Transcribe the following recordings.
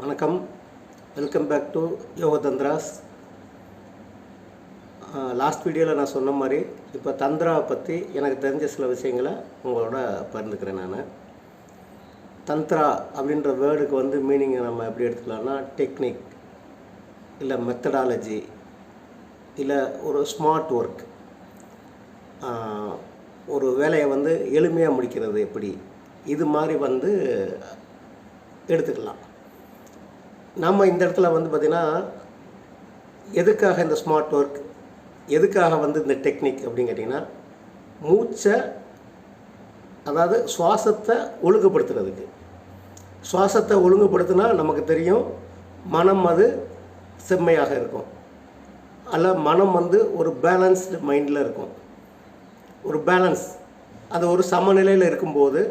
வணக்கம். Welcome back to Yoga Tantras. Last வீடியோவில் நான் சொன்ன மாதிரி இப்போ தந்திராவை பற்றி எனக்கு தெரிஞ்ச சில விஷயங்களை உங்களோட பகிர்ந்துக்கிறேன். நான் தந்திரா அப்படின்ற வேர்டுக்கு மீனிங்கை நம்ம எப்படி எடுத்துக்கலாம்னா டெக்னிக், இல்லை மெத்தடாலஜி, இல்லை ஒரு ஸ்மார்ட் ஒர்க், ஒரு வேலையை எளிமையாக முடிக்கிறது எப்படி, இது மாதிரி எடுத்துக்கலாம். நம்ம இந்த இடத்துல பார்த்திங்கன்னா எதுக்காக இந்த ஸ்மார்ட் ஒர்க், எதுக்காக இந்த டெக்னிக் அப்படின்னு கேட்டிங்கன்னா மூச்சை, அதாவது சுவாசத்தை ஒழுங்குபடுத்துறதுக்கு. சுவாசத்தை ஒழுங்குபடுத்தினா நமக்கு தெரியும் மனம் செம்மையாக இருக்கும், அல்ல மனம் ஒரு பேலன்ஸ்டு மைண்டில் இருக்கும். ஒரு பேலன்ஸ், அது ஒரு சமநிலையில் இருக்கும்போது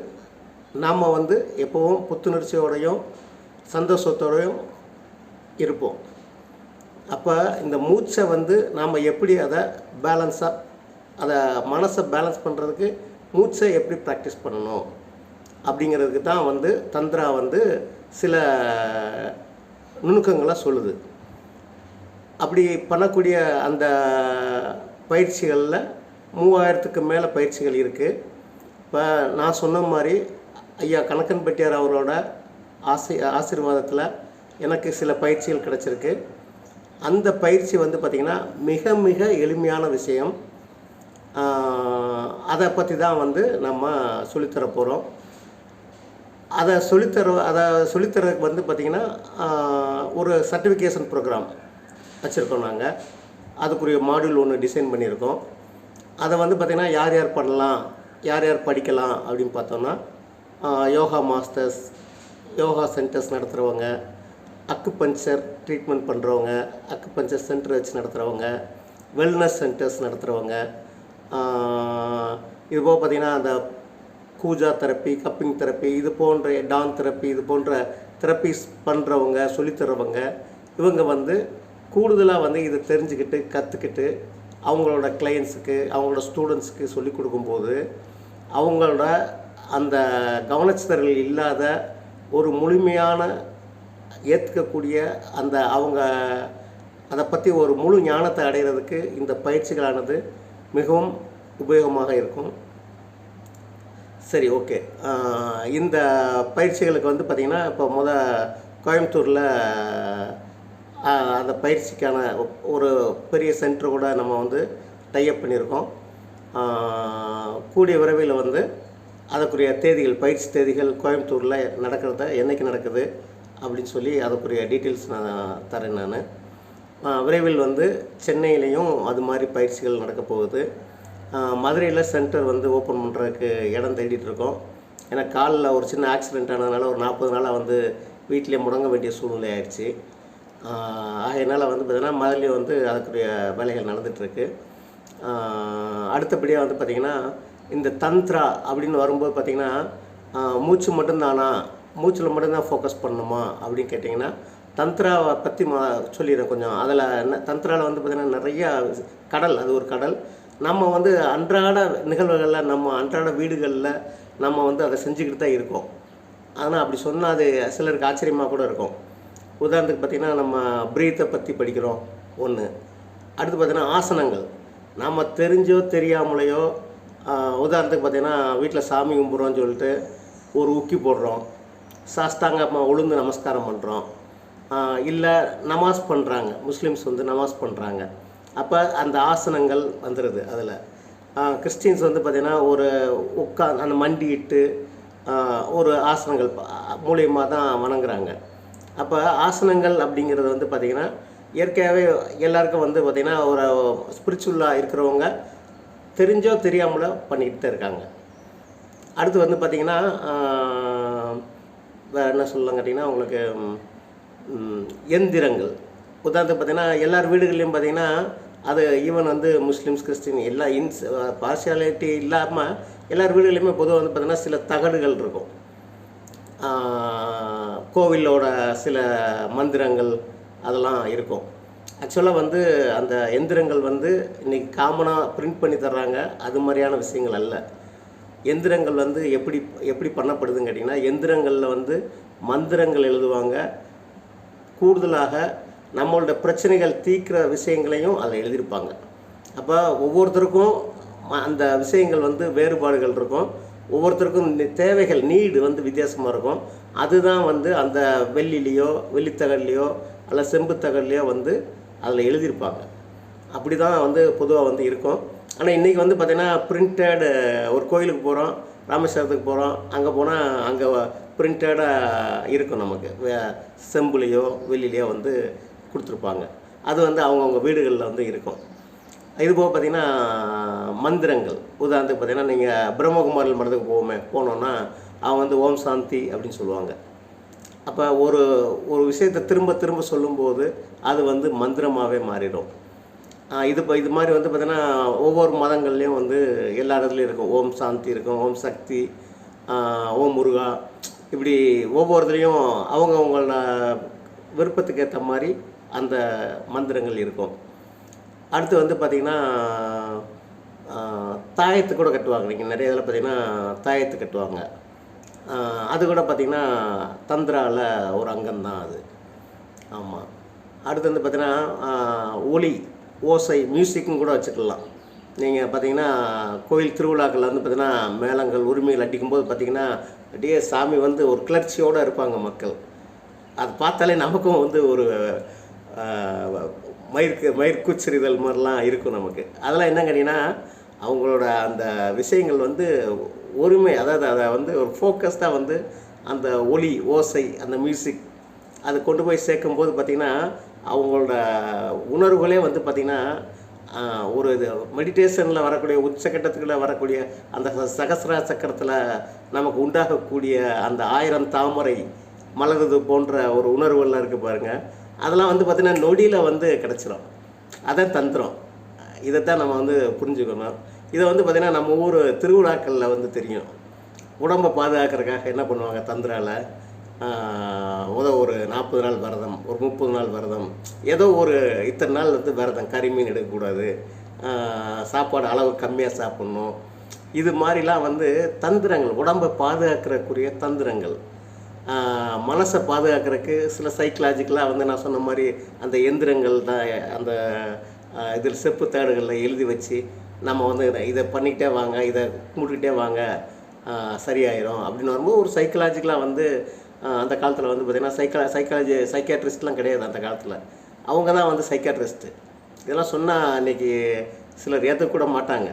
நாம் எப்போவும் புத்துணர்ச்சியோடையும் சந்தோஷத்தோடையும் இருப்போம். அப்போ இந்த மூச்சை நாம் எப்படி அதை பேலன்ஸாக, அதை மனசை பேலன்ஸ் பண்ணுறதுக்கு மூச்சை எப்படி ப்ராக்டிஸ் பண்ணணும் அப்படிங்கிறதுக்கு தான் தந்திரா சில நுணுக்கங்களை சொல்லுது. அப்படி பண்ணக்கூடிய அந்த பயிற்சிகளில் 3000க்கு மேலே பயிற்சிகள் இருக்குது. இப்போ நான் சொன்ன மாதிரி ஐயா கணக்கன்பட்டியார் அவரோட ஆசீர்வாதத்தில் எனக்கு சில பயிற்சிகள் கிடச்சிருக்கு. அந்த பயிற்சி பார்த்திங்கன்னா மிக மிக எளிமையான விஷயம். அதை பற்றி தான் நம்ம சொல்லித்தர போகிறோம். அதை சொல்லித்தரதுக்கு பார்த்திங்கன்னா ஒரு சர்டிஃபிகேஷன் ப்ரோக்ராம் வச்சுருக்கோம். நாங்கள் அதுக்குரிய மாடியூல் ஒன்று டிசைன் பண்ணியிருக்கோம். அதை பார்த்திங்கன்னா யார் யார் பண்ணலாம், யார் யார் படிக்கலாம் அப்படின்னு பார்த்தோன்னா யோகா மாஸ்டர்ஸ், யோகா சென்டர்ஸ் நடத்துகிறவங்க, அக்குபஞ்சர் ட்ரீட்மெண்ட் பண்ணுறவங்க, அக்குபஞ்சர் சென்டர் வச்சு நடத்துகிறவங்க, வெல்னஸ் சென்டர்ஸ் நடத்துகிறவங்க, இதுபோக பார்த்திங்கன்னா அந்த கூஜா தெரப்பி, கப்பிங் தெரப்பி, இது போன்ற டான் தெரப்பி, இது போன்ற தெரப்பிஸ் பண்ணுறவங்க, சொல்லித்தரவங்க, இவங்க கூடுதலாக இதை தெரிஞ்சுக்கிட்டு கற்றுக்கிட்டு அவங்களோட கிளையன்ஸுக்கு, அவங்களோட ஸ்டூடெண்ட்ஸுக்கு சொல்லிக் கொடுக்கும்போது அவங்களோட அந்த கவனச்சிதறல் இல்லாத ஒரு முழுமையான ஏற்றுக்கக்கூடிய அந்த அவங்க அதை பற்றி ஒரு முழு ஞானத்தை அடைகிறதுக்கு இந்த பயிற்சிகளானது மிகவும் உபயோகமாக இருக்கும். சரி, ஓகே. இந்த பயிற்சிகளுக்கு பார்த்திங்கன்னா இப்போ கோயம்புத்தூரில் அந்த பயிற்சிக்கான ஒரு பெரிய சென்டர் கூட நம்ம டைப் பண்ணியிருக்கோம். கூடிய விரைவில் அதுக்குரிய தேதிகள், பயிற்சி தேதிகள் கோயம்புத்தூரில் நடக்கிறத என்றைக்கு நடக்குது அப்படின்னு சொல்லி அதுக்குரிய டீட்டெயில்ஸ் நான் தரேன். நான் விரைவில் சென்னையிலையும் அது மாதிரி பயிற்சிகள் நடக்க போகுது. மதுரையில் சென்டர் ஓப்பன் பண்ணுறதுக்கு இடம் தேடிட்டு இருக்கோம். ஏன்னா காலில் ஒரு சின்ன ஆக்சிடெண்ட் ஆனதுனால ஒரு 40 நாளாக வீட்டிலே முடங்க வேண்டிய சூழ்நிலை ஆயிடுச்சு. ஆகையினால் பார்த்திங்கன்னா மதுரையில் அதுக்குரிய வேலைகள் நடந்துகிட்ருக்கு. அடுத்தபடியாக பார்த்திங்கன்னா இந்த தந்திரா அப்படின்னு வரும்போது பார்த்திங்கன்னா மூச்சு மட்டும்தானா, மூச்சில் மட்டும்தான் ஃபோக்கஸ் பண்ணணுமா அப்படின்னு கேட்டிங்கன்னா தந்திராவை பற்றி சொல்லிடுறேன் கொஞ்சம். அதில் தந்திராவில் பார்த்திங்கன்னா நிறையா கடல், அது ஒரு கடல். நம்ம அன்றாட நிகழ்வுகளில், நம்ம அன்றாட வீடுகளில் நம்ம அதை செஞ்சுக்கிட்டு தான் இருக்கோம். ஆனால் அப்படி சொன்னால் அது சிலருக்கு ஆச்சரியமாக கூட இருக்கும். உதாரணத்துக்கு பார்த்திங்கன்னா நம்ம ப்ரீத்தை பற்றி படிக்கிறோம் ஒன்று. அடுத்து பார்த்திங்கன்னா ஆசனங்கள், நம்ம தெரிஞ்சோ தெரியாமலையோ, உதாரணத்துக்கு பார்த்திங்கன்னா வீட்டில் சாமி கும்பிட்றோன்னு சொல்லிட்டு ஒரு உக்கி போடுறோம், சாஸ்தாங்கமாக உளுந்து நமஸ்காரம் பண்ணுறோம், இல்லை நமாஸ் பண்ணுறாங்க, முஸ்லீம்ஸ் நமாஸ் பண்ணுறாங்க. அப்போ அந்த ஆசனங்கள் வந்துடுது. அதில் கிறிஸ்டின்ஸ் பார்த்திங்கன்னா ஒரு அந்த மண்டிட்டு ஒரு ஆசனங்கள் மூலியமாக தான் வணங்குறாங்க. அப்போ ஆசனங்கள் அப்படிங்கிறது பார்த்திங்கன்னா இயற்கையாகவே எல்லாருக்கும் பார்த்திங்கன்னா ஒரு ஸ்பிரிச்சுவலாக இருக்கிறவங்க தெரிஞ்சோ தெரியாமலோ பண்ணிக்கிட்டு தான் இருக்காங்க. அடுத்து பார்த்திங்கன்னா வேறு என்ன சொல்லலாம் கேட்டிங்கன்னா உங்களுக்கு எந்திரங்கள். உதாரணத்துக்கு பார்த்திங்கன்னா எல்லார் வீடுகள்லையும் பார்த்திங்கன்னா அது ஈவன் முஸ்லீம்ஸ், கிறிஸ்டின் எல்லா பார்ஷியாலிட்டி இல்லாமல் எல்லார் வீடுகள்லையுமே பொதுவாக பார்த்திங்கன்னா சில தகடுகள் இருக்கும். கோவிலோட சில மந்திரங்கள் அதெல்லாம் இருக்கும். ஆக்சுவலாக அந்த எந்திரங்கள் இன்றைக்கி காமனாக பிரிண்ட் பண்ணி தர்றாங்க, அது மாதிரியான விஷயங்கள் அல்ல. எந்திரங்கள் எப்படி பண்ணப்படுதுன்னு கேட்டிங்கன்னா எந்திரங்களில் மந்திரங்கள் எழுதுவாங்க, கூடுதலாக நம்மளோட பிரச்சனைகள் தீர்க்கிற விஷயங்களையும் அதில் எழுதியிருப்பாங்க. அப்போ ஒவ்வொருத்தருக்கும் அந்த விஷயங்கள் வந்து வேறுபாடுகள் இருக்கும். ஒவ்வொருத்தருக்கும் தேவைகள் நீடு வந்து வித்தியாசமாக இருக்கும். அதுதான் வந்து அந்த வெள்ளிலேயோ வெள்ளித்தகல்லையோ அல்ல செம்புத்தகல்லையோ வந்து அதில் எழுதியிருப்பாங்க. அப்படி தான் வந்து பொதுவாக வந்து இருக்கும். ஆனால் இன்றைக்கி வந்து பார்த்திங்கன்னா பிரிண்டடு ஒரு கோயிலுக்கு போகிறோம், ராமேஸ்வரத்துக்கு போகிறோம், அங்கே போனால் அங்கே பிரிண்டடாக இருக்கும் நமக்கு செம்புலேயோ வெள்ளிலையோ வந்து கொடுத்துருப்பாங்க. அது வந்து அவங்கவுங்க வீடுகளில் வந்து இருக்கும். இதுபோக பார்த்திங்கன்னா மந்திரங்கள், உதாரணத்துக்கு பார்த்திங்கன்னா நீங்கள் பிரம்மகுமாரில் மடத்துக்கு போனோன்னா அவங்க வந்து ஓம் சாந்தி அப்படின்னு சொல்லுவாங்க. அப்போ ஒரு ஒரு விஷயத்தை திரும்ப திரும்ப சொல்லும்போது அது வந்து மந்திரமாகவே மாறிடும். இது மாதிரி வந்து பார்த்திங்கன்னா ஒவ்வொரு மதங்கள்லேயும் வந்து எல்லா இடத்துலையும் இருக்கும். ஓம் சாந்தி இருக்கும், ஓம் சக்தி, ஓம் முருகா, இப்படி ஒவ்வொருத்தரையும் அவங்களோட விருப்பத்துக்கு ஏற்ற மாதிரி அந்த மந்திரங்கள் இருக்கும். அடுத்து வந்து பார்த்திங்கன்னா தாயத்து கூட கட்டுவாங்க. நீங்கள் நிறைய இதில் பார்த்திங்கன்னா தாயத்து கட்டுவாங்க. அது கூட பார்த்திங்கன்னா தந்திராவில் ஒரு அங்கம்தான் அது. ஆமாம். அடுத்து வந்து பார்த்திங்கன்னா ஒலி ஓசை மியூசிக்கும் கூட வச்சுக்கலாம். நீங்கள் பார்த்திங்கன்னா கோயில் திருவிழாக்களில் வந்து பார்த்திங்கன்னா மேளங்கள் உரிமைகள் அடிக்கும்போது பார்த்திங்கன்னா அப்படியே சாமி வந்து ஒரு கிளர்ச்சியோடு இருப்பாங்க மக்கள். அது பார்த்தாலே நமக்கும் வந்து ஒரு மயிர்கூச்சரிதல் மாதிரிலாம் இருக்கும் நமக்கு. அதெல்லாம் என்ன கேட்டிங்கன்னா அவங்களோட அந்த விஷயங்கள் வந்து ஒருமை, அதாவது அதை வந்து ஒரு ஃபோக்கஸ்டாக வந்து அந்த ஒலி ஓசை அந்த மியூசிக் அது கொண்டு போய் சேர்க்கும்போது பார்த்திங்கன்னா அவங்களோட உணர்வுகளே வந்து பார்த்திங்கன்னா ஒரு இது மெடிடேஷனில் வரக்கூடிய உச்சக்கட்டத்துக்குள்ளே வரக்கூடிய அந்த சகசிரா சக்கரத்தில் நமக்கு உண்டாகக்கூடிய அந்த 1000 தாமரை மலருது போன்ற ஒரு உணர்வுகள்லாம் இருக்குது பாருங்கள். அதெல்லாம் வந்து பார்த்திங்கன்னா நொடியில் வந்து கிடச்சிரும். அதான் தந்திரம். இதைத்தான் நம்ம வந்து புரிஞ்சுக்கணும். இதை வந்து பார்த்திங்கன்னா நம்ம ஊர் திருவிழாக்களில் வந்து தெரியும். உடம்பை பாதுகாக்கிறதுக்காக என்ன பண்ணுவாங்க, தந்திராவில் ஒரு 40 நாள் விரதம், ஒரு 30 நாள் விரதம், ஏதோ ஒரு இத்தனை நாள் வந்து விரதம், கறிமீன் எடுக்கக்கூடாது, சாப்பாடு அளவு கம்மியாக சாப்பிட்ணும். இது மாதிரிலாம் வந்து தந்திரங்கள், உடம்பை பாதுகாக்கிறக்குரிய தந்திரங்கள். மனசை பாதுகாக்கிறதுக்கு சில சைக்கலாஜிக்கலாக வந்து நான் சொன்ன மாதிரி அந்த எந்திரங்கள் தான் அந்த இதில் செப்பு தேடுகளில் எழுதி வச்சு நம்ம வந்து இதை பண்ணிக்கிட்டே வாங்க, இதை கும்பிட்டுக்கிட்டே வாங்க, சரியாயிரும் அப்படின்னு வரும்போது ஒரு சைக்கலாஜிக்கலாக வந்து அந்த காலத்தில் வந்து பார்த்திங்கன்னா சைக்காட்ரிஸ்ட்லாம் கிடையாது அந்த காலத்தில். அவங்க தான் வந்து சைக்காட்ரிஸ்ட்டு. இதெல்லாம் சொன்னால் இன்றைக்கி சிலர் ஏற்றுக்கூட மாட்டாங்க.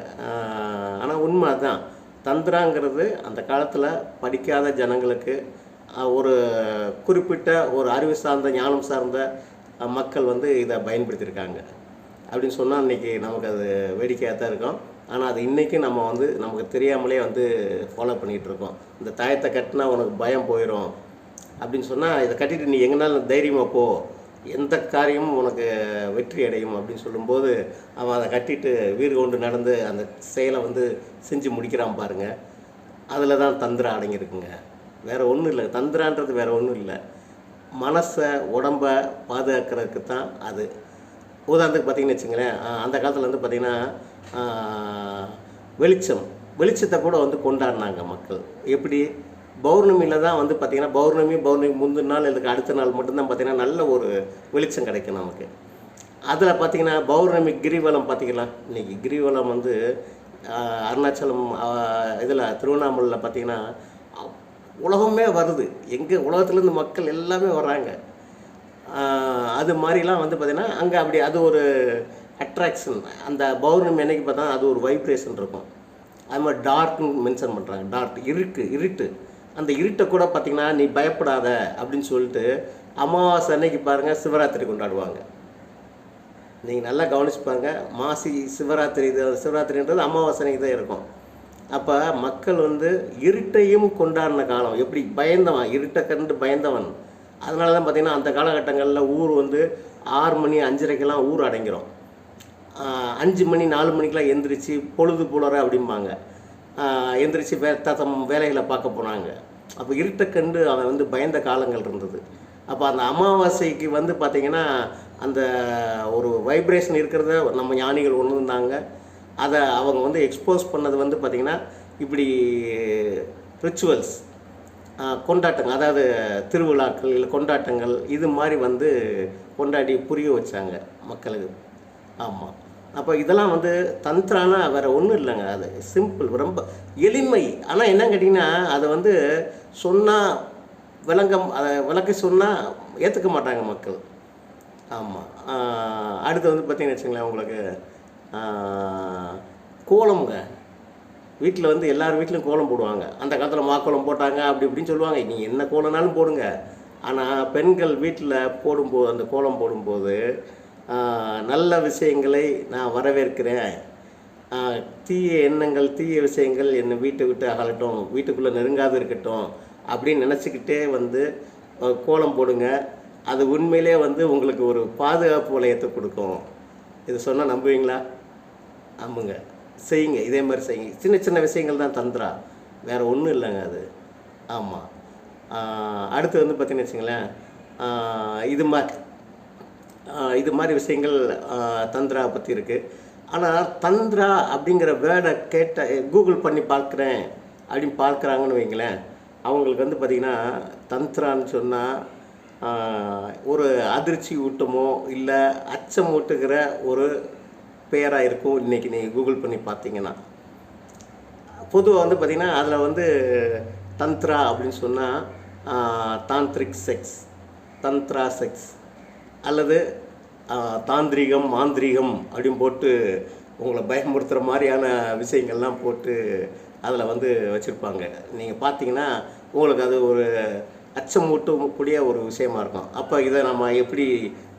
ஆனால் உண்மை அதுதான். தந்திராங்கிறது அந்த காலத்தில் படிக்காத ஜனங்களுக்கு ஒரு குறிப்பிட்ட ஒரு அறிவு சார்ந்த ஞானம் சார்ந்த மக்கள் வந்து இதை பயன்படுத்தியிருக்காங்க அப்படின்னு சொன்னால் இன்றைக்கி நமக்கு அது வேடிக்கையாக தான் இருக்கும். ஆனால் அது இன்றைக்கும் நம்ம வந்து நமக்கு தெரியாமலே வந்து ஃபாலோ பண்ணிகிட்ருக்கோம். இந்த தாயத்தை கட்டினா உனக்கு பயம் போயிடும் அப்படின்னு சொன்னால் இதை கட்டிட்டு நீ எங்கேனாலும் தைரியமாக போ, எந்த காரியமும் உனக்கு வெற்றி அடையும் அப்படின்னு சொல்லும்போது அவன் அதை கட்டிட்டு வீறு கொண்டு நடந்து அந்த செயலை வந்து செஞ்சு முடிக்கிறான் பாருங்கள். அதில் தான் தந்திரம் அடங்கியிருக்குங்க. வேறு ஒன்றும் இல்லை. தந்திரான்றது வேறு ஒன்றும் இல்லை. மனசை உடம்பை பாதுகாக்கிறதுக்கு தான் அது. உதாரணத்துக்கு பார்த்திங்கன்னு வச்சுங்களேன், அந்த காலத்தில் வந்து பார்த்திங்கன்னா வெளிச்சத்தை கூட வந்து கொண்டாடினாங்க மக்கள். எப்படி, பௌர்ணமியில் தான் வந்து பார்த்திங்கன்னா பௌர்ணமி முந்தின நாள் இதுக்கு அடுத்த நாள் மட்டும்தான் பார்த்திங்கன்னா நல்ல ஒரு வெளிச்சம் கிடைக்கும் நமக்கு. அதில் பார்த்திங்கன்னா பௌர்ணமி கிரிவலம் பார்த்திங்கன்னா இன்றைக்கி கிரிவலம் வந்து அருணாச்சலம் இதில் திருவண்ணாமலையில் பார்த்திங்கன்னா உலகமே வருது. எங்கே உலகத்துலேருந்து மக்கள் எல்லாமே வர்றாங்க. அது மாதிரிலாம் வந்து பார்த்திங்கன்னா அங்கே அப்படி அது ஒரு அட்ராக்ஷன். அந்த பௌர்ணமி அன்னைக்கு பார்த்தா அது ஒரு வைப்ரேஷன் இருக்கும். அது மாதிரி டார்க்னு மென்ஷன் பண்ணுறாங்க. டார்க் இருட்டு. அந்த இருட்டை கூட பார்த்திங்கன்னா நீ பயப்படாத அப்படின்னு சொல்லிட்டு அமாவாசை அன்னைக்கு பாருங்கள் சிவராத்திரி கொண்டாடுவாங்க. நீங்கள் நல்லா கவனிச்சு பாருங்கள். மாசி சிவராத்திரின்றது அமாவாசை அன்னைக்கு தான் இருக்கும். அப்போ மக்கள் வந்து இருட்டையும் கொண்டாடின காலம். எப்படி பயந்தவன், இருட்டை கண்டு பயந்தவன். அதனால தான் பார்த்திங்கன்னா அந்த காலகட்டங்களில் ஊர் வந்து 6 மணி 5:30க்கெல்லாம் ஊர் அடங்கிடும். 5 மணி 4 மணிக்கெலாம் எந்திரிச்சு பொழுது புலற அப்படிம்பாங்க. எந்திரிச்சு வேலைகளை பார்க்க போனாங்க. அப்போ இருட்டை கண்டு அவன் வந்து பயந்த காலங்கள் இருந்தது. அப்போ அந்த அமாவாசைக்கு வந்து பார்த்திங்கன்னா அந்த ஒரு வைப்ரேஷன் இருக்கிறத நம்ம ஞானிகள் உணர்ந்தாங்க. அதை அவங்க வந்து எக்ஸ்போஸ் பண்ணது வந்து பார்த்திங்கன்னா இப்படி ரிச்சுவல்ஸ், கொண்டாட்டங்கள், அதாவது திருவிழாக்கள் இல்லை கொண்டாட்டங்கள் இது மாதிரி வந்து கொண்டாடி புரிய வச்சாங்க மக்களுக்கு. ஆமாம். அப்போ இதெல்லாம் வந்து தந்திரானா வேறு ஒன்றும் இல்லைங்க. அது சிம்பிள், ரொம்ப எளிமை. ஆனால் என்னன்னு கேட்டிங்கன்னா அதை வந்து சொன்னால் அதை விளக்க சொன்னால் ஏற்றுக்க மாட்டாங்க மக்கள். ஆமாம். அடுத்து வந்து பார்த்திங்கன்னு வச்சுங்களேன், உங்களுக்கு கோலம்ங்க. வீட்டில் வந்து எல்லார் வீட்லையும் கோலம் போடுவாங்க. அந்த காலத்தில் மாக்கோலம் போட்டாங்க அப்படி இப்படின்னு சொல்லுவாங்க. நீங்கள் என்ன கோலம்னாலும் போடுங்க. ஆனால் பெண்கள் வீட்டில் போடும்போது, அந்த கோலம் போடும்போது நல்ல விஷயங்களை நான் வரவேற்கிறேன், தீய எண்ணங்கள் தீய விஷயங்கள் என்னை வீட்டை விட்டு அகலட்டும், வீட்டுக்குள்ளே நெருங்காது இருக்கட்டும் அப்படின்னு நினச்சிக்கிட்டே வந்து கோலம் போடுங்க. அது உண்மையிலே வந்து உங்களுக்கு ஒரு பாதுகாப்பு வளையத்தை கொடுக்கும். இது சொன்னால் நம்புவீங்களா? ஆமாங்க, செய்யுங்க. இதே மாதிரி செய்யுங்க. சின்ன சின்ன விஷயங்கள் தான் தந்திரா, வேறு ஒன்றும் இல்லைங்க அது. ஆமாம். அடுத்து வந்து பார்த்திங்கன்னு வச்சுங்களேன், இது மாதிரி விஷயங்கள் தந்திரா பற்றி இருக்குது. ஆனால் தந்திரா அப்படிங்கிற வேர்டை கூகுள் பண்ணி பார்க்குறேன் அப்படின்னு பார்க்குறாங்கன்னு வைங்களேன், அவங்களுக்கு வந்து பார்த்திங்கன்னா தந்திரான்னு சொன்னால் ஒரு அதிர்ச்சி ஊட்டமோ இல்லை அச்சம் ஊட்டுகிற ஒரு பெயராக இருக்கும். இன்றைக்கி நீங்கள் கூகுள் பண்ணி பார்த்தீங்கன்னா பொதுவாக வந்து பார்த்திங்கன்னா அதில் வந்து தந்திரா அப்படின்னு சொன்னால் தாந்திரிக் செக்ஸ், தந்திரா செக்ஸ் அல்லது தாந்திரிகம் மாந்திரிகம் அப்படின்னு போட்டு உங்களை பயமுறுத்துகிற மாதிரியான விஷயங்கள்லாம் போட்டு அதில் வந்து வச்சுருப்பாங்க. நீங்கள் பார்த்தீங்கன்னா உங்களுக்கு அது ஒரு அச்சமூட்டக்கூடிய ஒரு விஷயமா இருக்கும். அப்போ இதை நம்ம எப்படி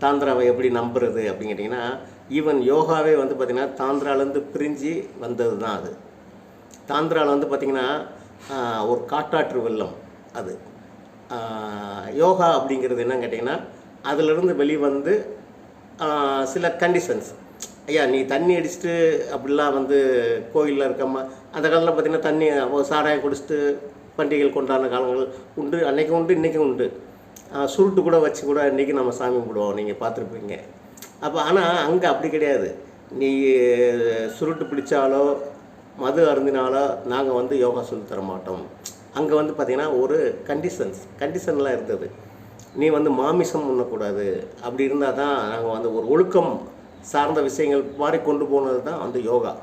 தாந்திராவை எப்படி நம்புறது அப்படின்னு கேட்டிங்கன்னா, ஈவன் யோகாவே வந்து பார்த்திங்கன்னா தாந்திராலேருந்து பிரிஞ்சு வந்தது தான் அது. தாந்திராவில் வந்து பார்த்திங்கன்னா ஒரு காட்டாற்று வெள்ளம் அது. யோகா அப்படிங்கிறது என்னன்னு கேட்டிங்கன்னா, அதிலிருந்து வெளிவந்து சில கண்டிஷன்ஸ். ஐயா நீ தண்ணி அடிச்சுட்டு அப்படிலாம் வந்து கோயிலில் இருக்கம்மா. அந்த காலத்தில் பார்த்திங்கன்னா தண்ணி சாராயம் குடிச்சிட்டு பண்டிகைகள் கொண்டாடின காலங்கள் உண்டு, அன்றைக்கும் உண்டு, இன்றைக்கும் உண்டு. சுருட்டு கூட வச்சு கூட இன்றைக்கி நம்ம சாமி கும்பிடுவோம், நீங்கள் பார்த்துருப்பீங்க. அப்போ ஆனால் அங்கே அப்படி கிடையாது. நீ சுருட்டு பிடிச்சாலோ மது அருந்தினாலோ நாங்கள் வந்து யோகா சொல்லி தர மாட்டோம். அங்கே வந்து பார்த்திங்கன்னா ஒரு கண்டிஷன்லாம் இருந்தது. நீ வந்து மாமிசம் உண்ணக்கூடாது, அப்படி இருந்தால் தான் நாங்கள் வந்து ஒரு ஒழுக்கம் சார்ந்த விஷயங்கள் மாதிரி கொண்டு போனது தான் வந்து யோகா.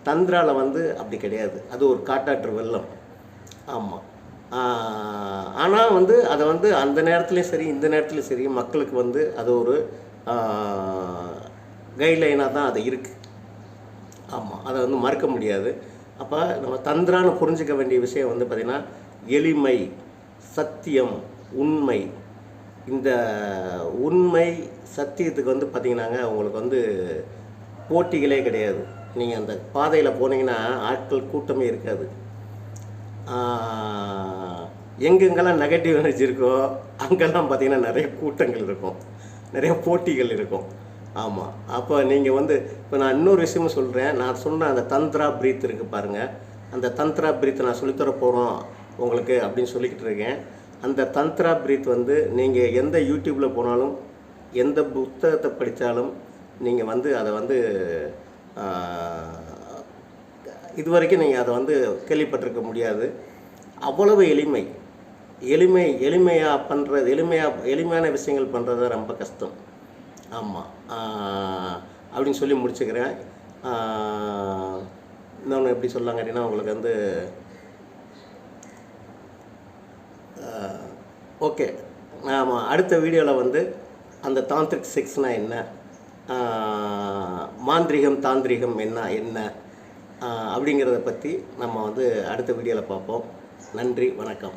தந்திராவில் வந்து அப்படி கிடையாது, அது ஒரு காட்டாற்று வெள்ளம். ஆமாம். ஆனால் வந்து அதை வந்து அந்த நேரத்துலேயும் சரி இந்த நேரத்துலையும் சரி மக்களுக்கு வந்து அது ஒரு கைட்லைனாக தான் அது இருக்குது. ஆமாம், அதை வந்து மறுக்க முடியாது. அப்போ நம்ம தந்திரான்னு புரிஞ்சிக்க வேண்டிய விஷயம் வந்து பார்த்திங்கன்னா எளிமை, சத்தியம், உண்மை. இந்த உண்மை சத்தியத்துக்கு வந்து பார்த்திங்கன்னாங்க உங்களுக்கு வந்து போட்டிகளே கிடையாது. நீங்கள் அந்த பாதையில் போனீங்கன்னா ஆட்கள் கூட்டமே இருக்காது. எங்கெங்கெல்லாம் நெகட்டிவ் எனர்ஜி இருக்கோ அங்கெல்லாம் பார்த்திங்கன்னா நிறைய கூட்டங்கள் இருக்கும், நிறைய போட்டிகள் இருக்கும். ஆமாம். அப்போ நீங்கள் வந்து இப்போ நான் இன்னொரு விஷயமும் சொல்கிறேன். நான் சொன்ன அந்த தந்திரா பிரீத் இருக்குது பாருங்கள், அந்த தந்திரா பிரீத் நான் சொல்லித்தர போகிறோம் உங்களுக்கு அப்படின்னு சொல்லிக்கிட்டு இருக்கேன். அந்த தந்திரா பிரீத் வந்து நீங்கள் எந்த யூடியூப்பில் போனாலும் எந்த புத்தகத்தை படித்தாலும் நீங்கள் வந்து அதை வந்து இது வரைக்கும் நீங்கள் அதை வந்து கேள்விப்பட்டிருக்க முடியாது. அவ்வளவு எளிமையாக பண்ணுறது, எளிமையான விஷயங்கள் பண்ணுறது ரொம்ப கஷ்டம். ஆமாம். அப்படின்னு சொல்லி முடிச்சுக்கிறேன். இன்னொன்று எப்படி சொல்லலாம் கேட்டிங்கன்னா உங்களுக்கு வந்து ஓகே, நாம் அடுத்த வீடியோவில் வந்து அந்த தாந்திரிக் செக்ஸ்னால் என்ன, மாந்திரிகம் தாந்திரிகம் என்ன அப்படிங்கிறத பற்றி நம்ம வந்து அடுத்த வீடியோவில் பார்ப்போம். நன்றி, வணக்கம்.